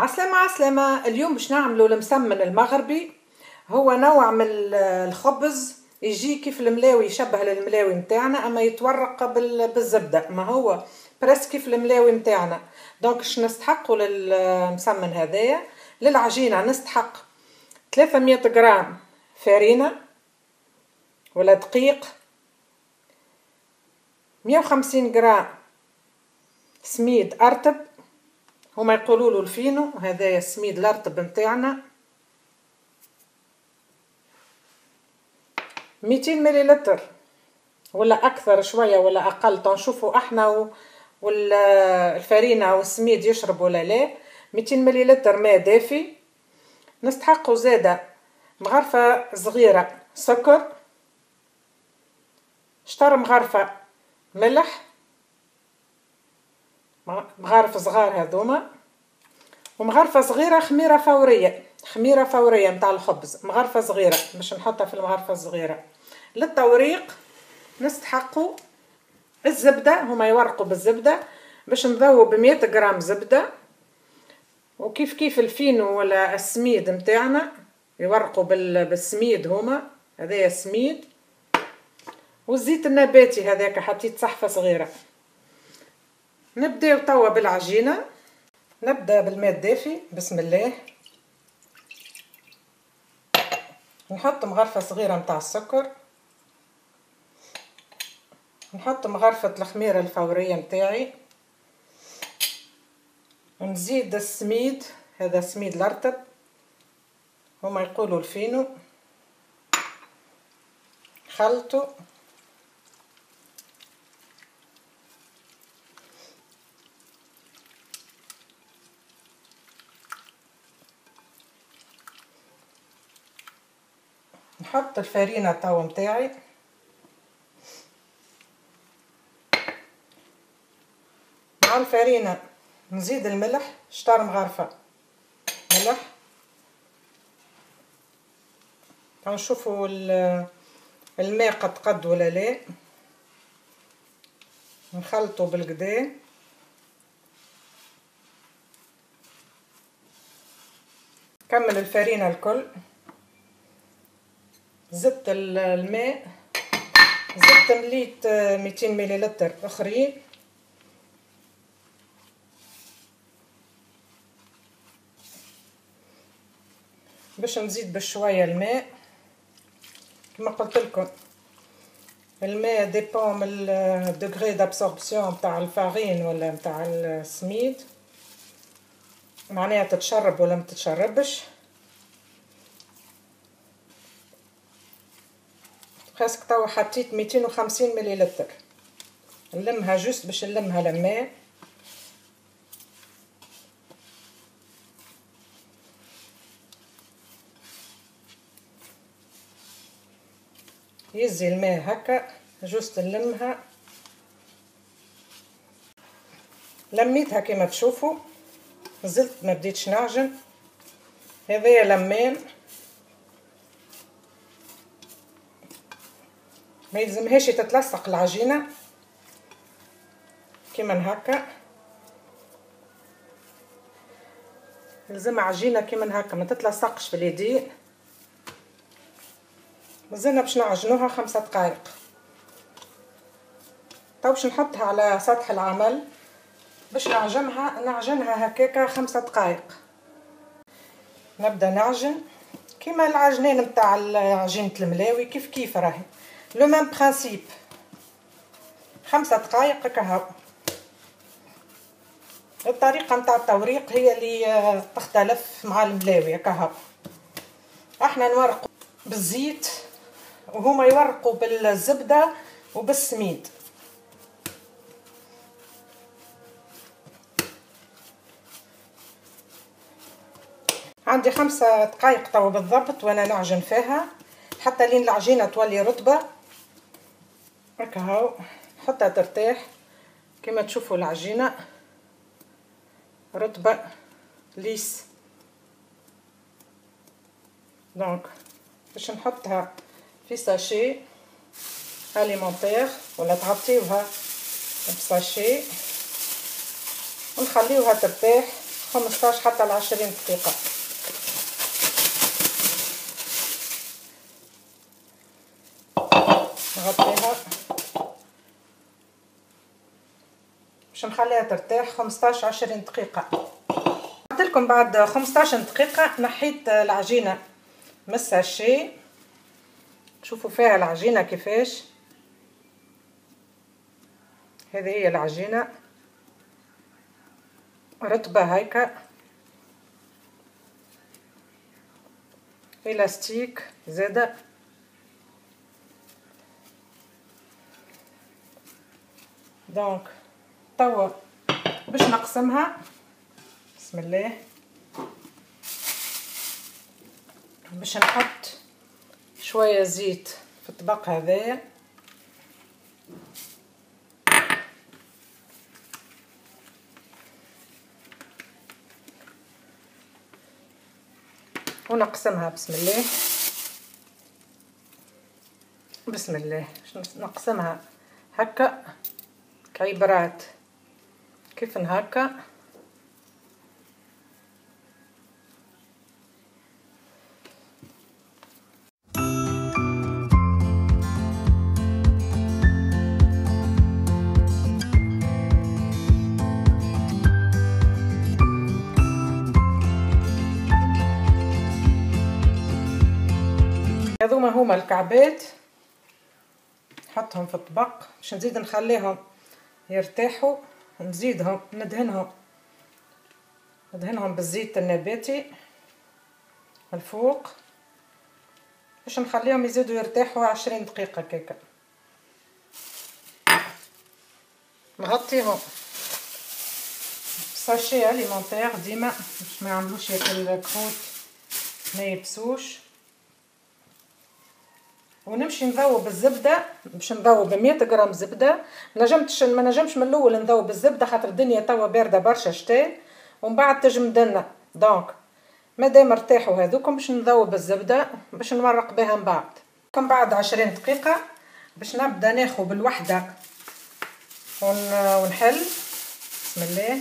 عسلامة عسلامة. اليوم باش نعملوا المسمن المغربي. هو نوع من الخبز يجي كيف الملاوي، يشبه للملاوي متاعنا اما يتورق بالزبده، ما هو بريس كيف الملاوي متاعنا. دونك باش نستحقوا للمسمن هذايا. للعجينه نستحق 300 غرام فرينه ولا دقيق، 150 غرام سميد ارطب، هما يقولوا له الفينو، هذايا السميد الارطب نتاعنا. 200 مليلتر ولا اكثر شويه ولا اقل، تنشوفوا احنا والفرينه والسميد يشرب ولا لا. 200 مليلتر ماء دافي. نستحقوا زاده مغرفه صغيره سكر، شطر مغرفه ملح، مغارف صغار هذوما، ومغرفه صغيره خميره فوريه متاع الخبز، مغرفه صغيره باش نحطها في المغرفه الصغيره. للتوريق نستحقوا الزبده، هما يورقوا بالزبده باش نذوب 100 غرام زبده، وكيف كيف الفينو ولا السميد متاعنا يورقوا بالسميد، هما هذايا السميد، والزيت النباتي هذاك حطيت صحفه صغيره. نبداو توا بالعجينه. نبدا بالماء الدافي، بسم الله. نحط مغرفه صغيره متاع السكر، نحط مغرفه الخميره الفوريه متاعي، نزيد السميد، هذا سميد الارطب هما يقولوا الفينو، خلطو. نحط الفرينه توا متاعي، مع الفرينه نزيد الملح، شطر مغرفه ملح. نشوفوا الماء قد ولا لا، نخلطه بالقدا. كمل الفرينه الكل، زدت الماء، زدت مليت 200 مليلتر اخرين، باش نزيد بشويه الماء. كما قلت لكم الماء ديبون من الدوغري دابسوربسيون تاع الفارين ولا تاع السميد، معناها تتشرب ولا ما تتشربش. خاصك توا حطيت 250 مليلتر، نلمها جوست باش نلمها الماء. يزي الماء هكا جوست نلمها، لميتها كما تشوفوا، زلت ما بديتش نعجن. هذايا لمان، ما يلزمهاش تتلصق العجينه كيما هكا، يلزم عجينه كيما هكا ما تتلصقش في اليدين. مازلنا باش نعجنوها 5 دقائق. تو باش نحطها على سطح العمل باش نعجنها هكاكا 5 دقائق. نبدا نعجن كيما العجنين نتاع عجينه الملاوي، كيف راهي لو ميم برانسيب. 5 دقائق هكا. الطريقه نتاع التوريق هي اللي تختلف مع الملاوي هكا. احنا نورقوا بالزيت وهما يورقوا بالزبده وبالسميد. عندي 5 دقائق توا بالضبط وانا نعجن فيها حتى لين العجينه تولي رطبه هكا هاو. نحطها ترتاح كما تشوفوا، العجينه رطبه ليس. دونك باش نحطها في ساشي اليمونتير ولا تغطيوها بساشي ونخليوها ترتاح 15 حتى ل20 دقيقة. نغطيها باش نخليها ترتاح 15-20 دقيقة. قلت لكم بعد 15 دقيقة نحيت العجينة من الساشي. شوفوا فيها العجينة كيفاش. هذه هي العجينة رطبة هيكا، إلاستيك زادة. دونك توا باش نقسمها. بسم الله. باش نحط شوية زيت في الطبق هذايا، ونقسمها. بسم الله بسم الله. نقسمها هكا كعبرات كيف هكا. هذوما هما الكعبات. نحطهم في الطبق باش نزيد نخليهم يرتاحوا. نزيدهم ندهنهم بالزيت النباتي الفوق باش نخليهم يزيدوا يرتاحوا 20 دقيقة كيكا. نغطيهم بساشي اليمونتير ديما باش ما يعملوش هيك الكروت ما يبسوش. ونمشي نذوب الزبده. باش نذوب 100 غرام زبده. ما نجمش من الاول نذوب الزبده خاطر الدنيا توا بارده برشا شتاء ومن بعد تجمدنا. دونك مادام ارتاحوا هذوكم باش نذوب الزبده باش نمرق بها من بعد 20 دقيقه باش نبدا ناخذ بالوحده ونحل. بسم الله.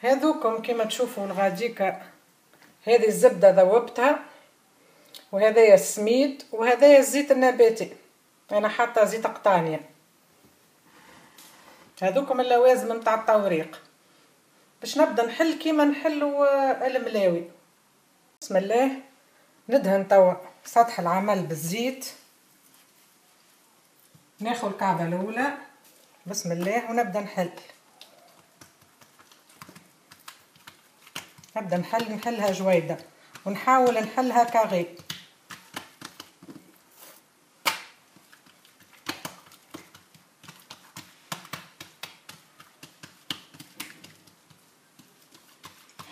هذوكم كما تشوفوا الغاديكا هذه الزبده ذوبتها، وهذايا السميد، وهذايا الزيت النباتي. انا حاطه زيت قطانيه. هذوكم اللوازم نتاع التوريق باش نبدا نحل كيما نحلوا الملاوي. بسم الله. ندهن توا سطح العمل بالزيت. ناخذ الكعبه الاولى. بسم الله. ونبدا نحل. نبدا نحلها جويده ونحاول نحلها كاغي.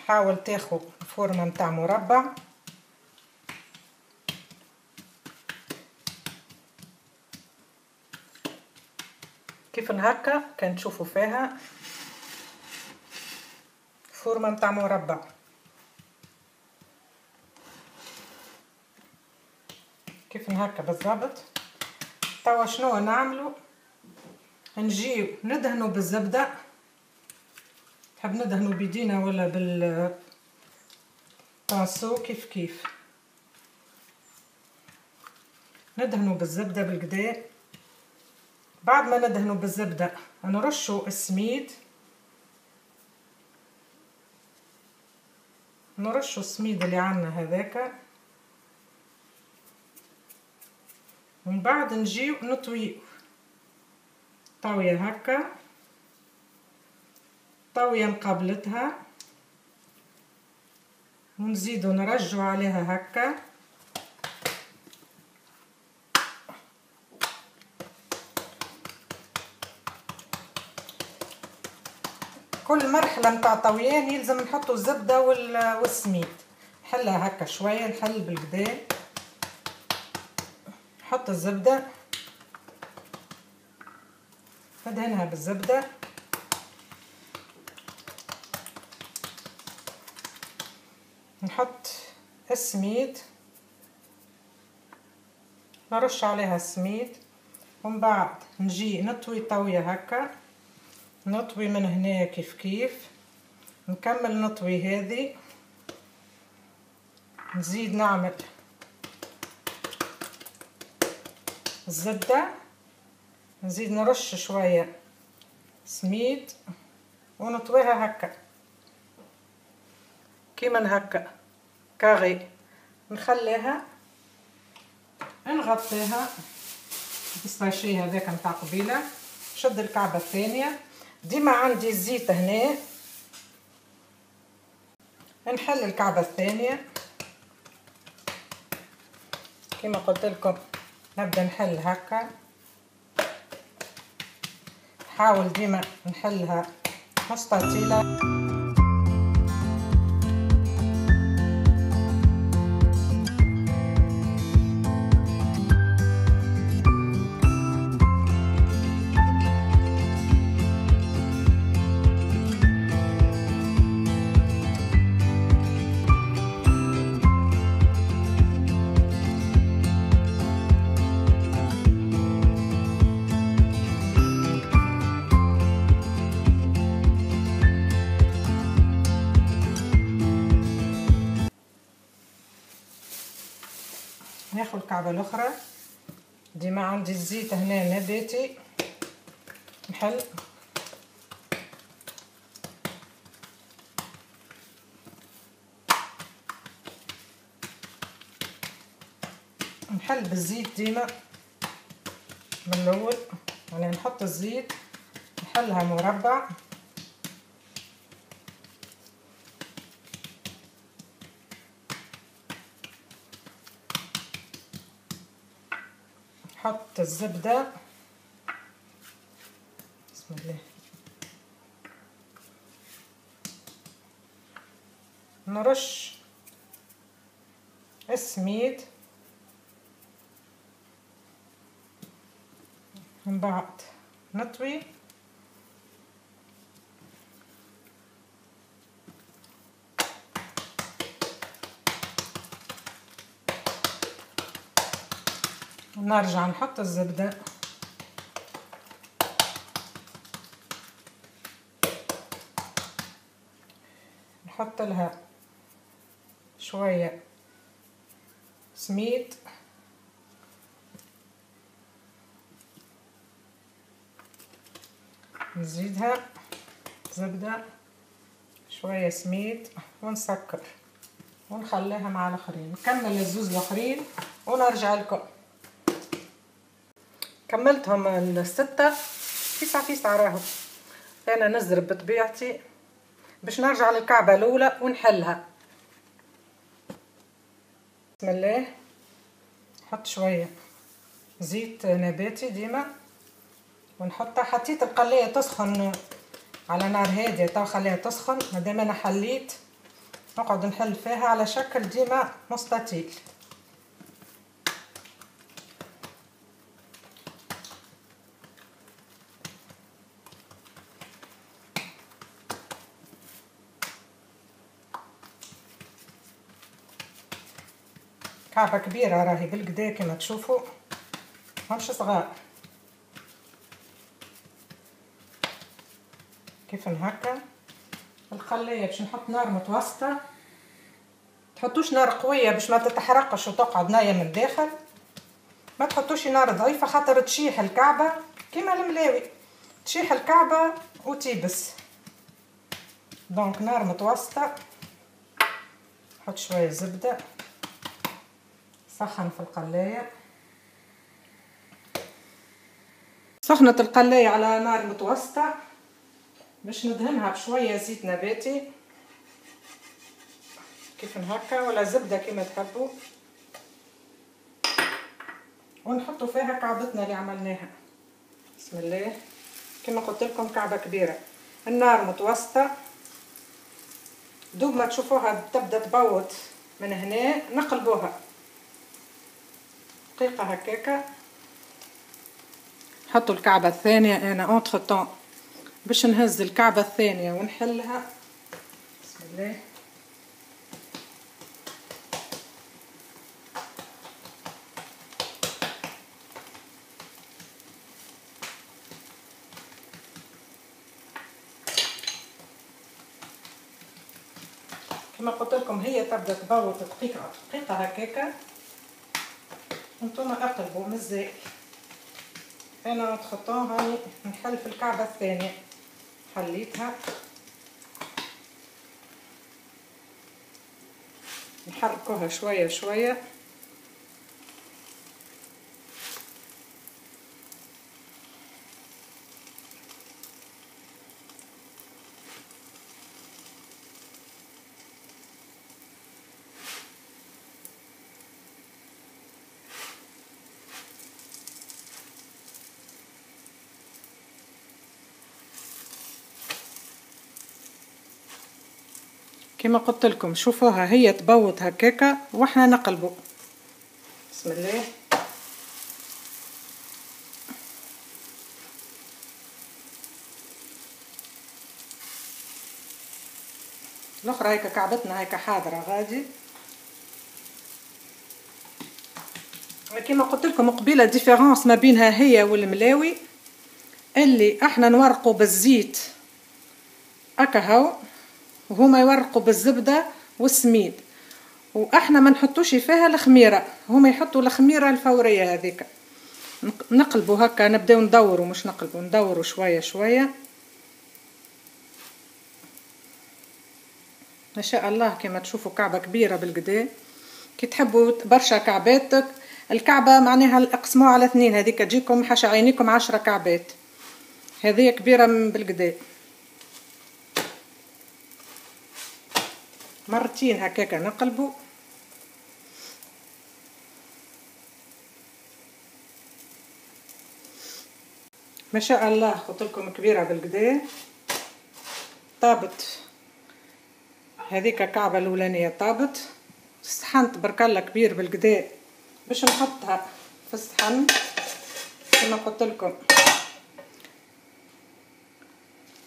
حاول تاخذ فورمه نتاع مربع. كيف هكا كان تشوفوا فيها فورمه نتاع مربع. كيف هكا بالضبط. توا شنو نعملوا؟ نجيو ندهنوا بالزبده. نحب ندهنوا بيدينا ولا بالطاسو كيف ندهنوا بالزبده بالكدا. بعد ما ندهنوا بالزبده نرشوا السميد. نرشوا السميد اللي عندنا هذاك. ومن بعد نجيو نطوي طاويه هكا، طاويه مقابلتها، ونزيدو نرجعو عليها هكا. كل مرحله نتاع طويان يلزم نحطو الزبده والسميد. نحلها هكا شويه، نحل بالكدا. نحط الزبده ندهنها بالزبده. نحط السميد، نرش عليها السميد، ومن بعد نجي نطوي طويه هكا نطوي من هنا كيف كيف، نكمل نطوي هذه، نزيد نعمل الزبدة، نزيد نرش شوية سميد ونطويها هكا كيما هكا كاغي، نخليها نغطيها بالساشي هذاك نتاع قبيله. نشد الكعبه الثانيه، ديما عندي الزيت هنا، نحل الكعبه الثانيه كما قلت لكم، نبدا نحل هكا، نحاول ديما نحلها مستطيله. ناخذ الكعبه الاخرى، ديما عندي الزيت هنا نباتي، نحل بالزيت ديما من الاول، يعني نحط الزيت نحلها مربع، نحط الزبدة، بسم الله، نرش السميد، من بعد نطوي، ونرجع نحط الزبدة، نحط لها شوية سميد، نزيدها زبدة شوية سميد ونسكر ونخليها مع الاخرين. نكمل الزوز الاخرين ونرجع لكم. كملتهم الستة فيسع راهو. انا نزرب بطبيعتي باش نرجع للكعبة الاولى ونحلها. بسم الله، نحط شوية زيت نباتي ديما ونحطها. حطيت القلاية تسخن على نار هادية، تو خليها تسخن. مادام انا حليت نقعد نحل فيها على شكل ديما مستطيل. كعبة كبيرة راهي بالقدا كما تشوفوا، همش صغار. كيف هكا القلاية باش نحط نار متوسطة، تحطوش نار قوية باش ما تتحرقش وتقعد ناية من الداخل، ما تحطوش نار ضعيفة خاطر تشيح الكعبة كيما الملاوي، تشيح الكعبة وتيبس. دونك نار متوسطة. نحط شوية زبدة، سخن في القلاية، سخنت القلاية على نار متوسطة باش ندهنها بشوية زيت نباتي كيف هكا ولا زبدة كيما تحبوا، ونحطوا فيها كعبتنا اللي عملناها. بسم الله، كما قلت لكم كعبة كبيرة، النار متوسطة. دوب ما تشوفوها تبدا تبوط من هنا نقلبوها دقيقة هكاكا. نحطوا الكعبة الثانية. انا اونتر طون باش نهز الكعبة الثانية ونحلها. بسم الله، كما قلت لكم هي تبدا تبوط دقيقه دقيقه هكاكا، وانتوما اقلبوا مزال. انا نتخطون هاني نحل في الكعبه الثانيه، حليتها نحركوها شويه شويه. كما قلت لكم شوفوها هي تبوط هكاكا واحنا نقلبوا. بسم الله. الاخرى هيك كعبتنا هيك حاضره غادي. كما قلت لكم قبيله ديفيرونس ما بينها هي والملاوي اللي احنا نورقوا بالزيت اكهو، وهما يورقوا بالزبده والسميد، واحنا ما نحطوش فيها الخميره، هما يحطوا الخميره الفوريه هذيك. نقلبوا هكا، نبداو ندوروا مش نقلبوا، ندوروا شويه شويه ما شاء الله. كما تشوفوا كعبه كبيره بالقدا. كي تحبوا برشا كعبات الكعبه معناها اقسموها على 2، هذيك تجيكم حاشا عينيكم 10 كعبات، هذه كبيره بالقدا. مرتين هكاكا نقلبوا. ما شاء الله قلت لكم كبيره بالقدا. طابت هذيك الكعبه الاولانيه طابت. الصحن تبارك الله كبير بالقدا باش نحطها في الصحن كما قلت لكم.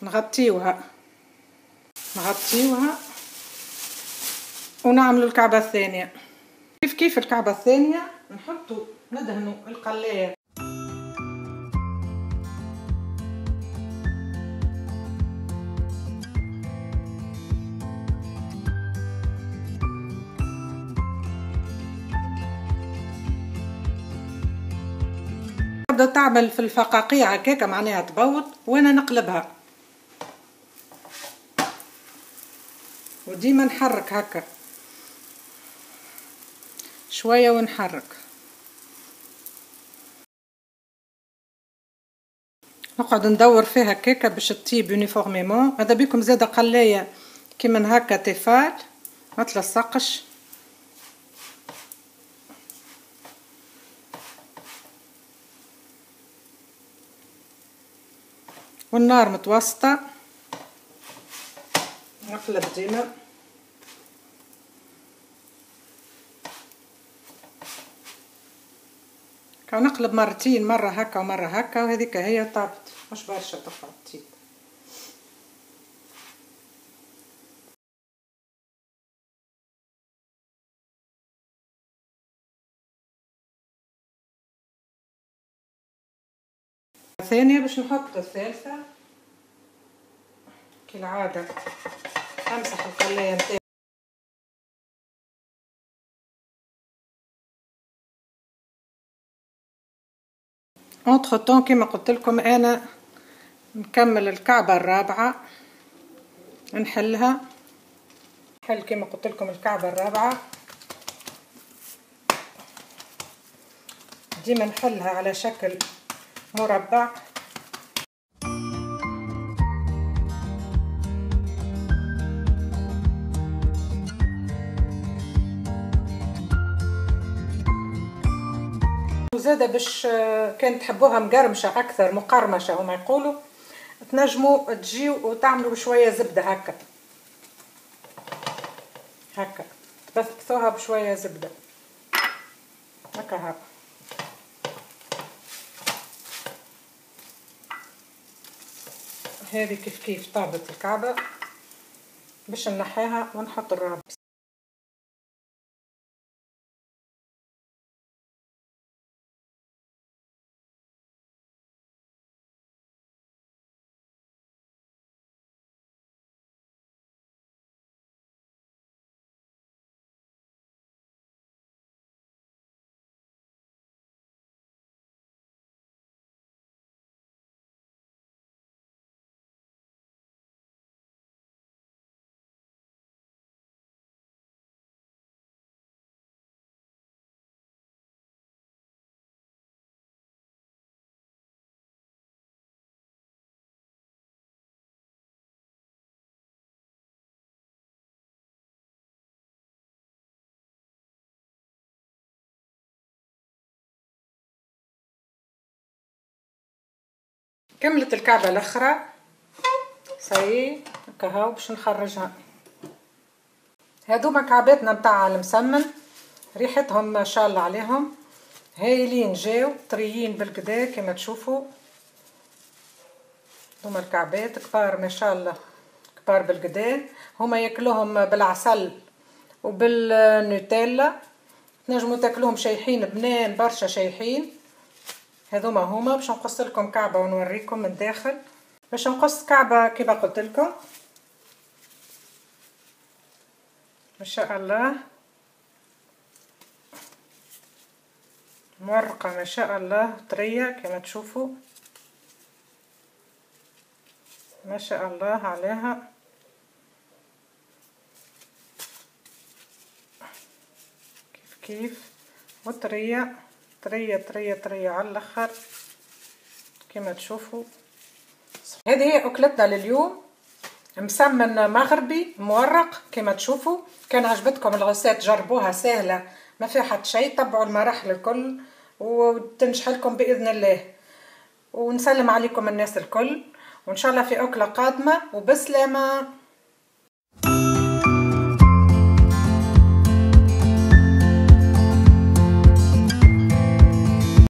نغطيوها ونعملوا الكعبه الثانيه. كيف الكعبه الثانيه نحطوا ندهنوا القلايه. تبدا تعمل في الفقاقيع هكاكا معناها تبوط، وانا نقلبها وديما نحرك هكا شويه ونحرك. نقعد ندور فيها هكاكا باش تطيب يونيفورميمون. هذا بيكم زاده قلايه كي من هكا تيفال ما تلصقش. والنار متوسطه. نقلب ديما نقلب مرتين، مره هكا ومره هكا، وهذيك هي طابت مش برشا تقعد تطيب. ثانيه باش نحط الثالثه كالعاده. امسح القلايه نتاعي. اونتر طون كما قلت لكم انا نكمل الكعبه الرابعه نحلها. نحل كما قلت لكم الكعبه الرابعه، ديما نحلها على شكل مربع. وزاده باش كان تحبوها مقرمشه اكثر مقرمشه هما يقولوا، تنجموا تجيو وتعملوا بشويه زبده هكا تبثبثوها بشويه زبده هكا. هذه كيف طابت الكعبه باش نحيها ونحط الرابط. كملت الكعبة الاخرى صاي هكا باش نخرجها. هذوما كعباتنا متاع المسمن ريحتهم ما شاء الله عليهم هايلين، جاو طريين بالكدا كما تشوفوا. هما الكعبات كبار ما شاء الله، كبار بالكدا. هما ياكلوهم بالعسل وبالنوتيلا، تنجموا تاكلوهم شايحين بنان برشا شايحين. هما باش نقص لكم كعبه ونوريكم من الداخل. باش نقص كعبه كما قلت لكم ما شاء الله مورقه ما شاء الله طريه كما تشوفوا ما شاء الله عليها. كيف وطريه طريه طريه طريه على الاخر كما تشوفوا. هذه هي اكلتنا لليوم، مسمن مغربي مورق كما تشوفوا. كان عجبتكم الغسات جربوها سهله ما فيها حتى شيء، تبعوا المراحل الكل وتنجح لكم باذن الله. ونسلم عليكم الناس الكل وان شاء الله في اكله قادمه وبسلامه.